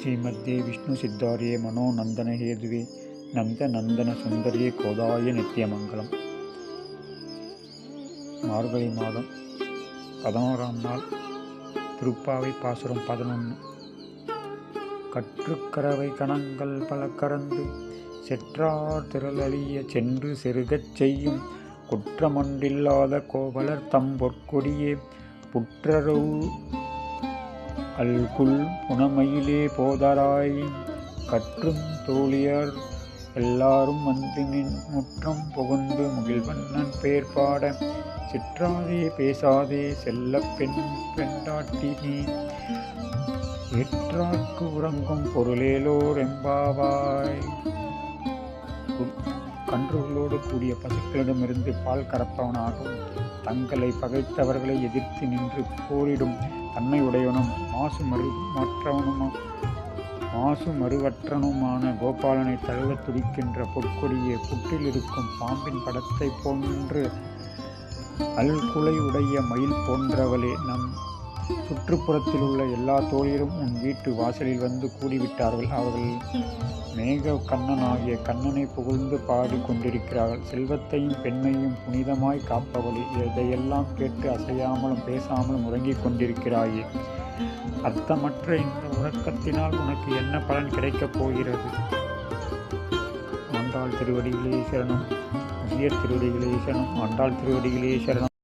ஸ்ரீமத்யே விஷ்ணு சித்தாரியே மனோநந்தன ஹேதுவே நந்த நந்தன சுந்தரியே கோதாய நித்தியமங்கலம். மார்கழி மாதம் 11ஆம் நாள். திருப்பாவை பாசுரம் 11. கற்றுக்கரவை கணங்கள் பல கறந்து செற்றார் திரளழிய சென்று செருகச் செய்யும் குற்றமொன்றில்லாத கோவலர் தம் பொற்கொடியே புற்றரவு அல்குல் புனமயிலே போதராய் கற்றும் தோழியர் எல்லாரும் வந்து நின் முற்றம் புகுந்து முகில்வண்ணன் பேர் பாட சிற்றாதே பேசாதே செல்ல பெண் பெண்டாட்டி நீ ஏற்றார்க்கு உறங்கும் பொருளேலோர் எம்பாவாய். கன்றுகளோடு கூடிய பசுக்களிடமிருந்து பால் கறப்பவனாகவும் தங்களை பகைத்தவர்களை எதிர்த்து நின்று போரிடும் தன்மை உடையவனும் மாசு மறுவற்றனுமான கோபாலனை தழுவத் துடிக்கின்ற பொற்கொடியே புற்றில் இருக்கும் பாம்பின் படத்தை போன்று அல்குலை உடைய மயில் போன்றவளே, நம் சுற்றுப்புறத்தில் உள்ள எல்லா தோழியரும் உன் வீட்டு வாசலில் வந்து கூடிவிட்டார்கள். அவர்கள் மேக கண்ணனாகிய கண்ணனை புகழ்ந்து பாடி கொண்டிருக்கிறார்கள். செல்வத்தையும் பெண்மையும் புனிதமாய் காப்பவளே, இதையெல்லாம் கேட்டு அசையாமலும் பேசாமலும் உறங்கிக் கொண்டிருக்கிறாயே. அர்த்தமற்ற இந்த உறக்கத்தினால் உனக்கு என்ன பலன் கிடைக்கப் போகிறது? ஆண்டாள் திருவடிகளே சரணம். உயர் திருவடிகளே சரணம். ஆண்டாள் திருவடிகளே சரணம்.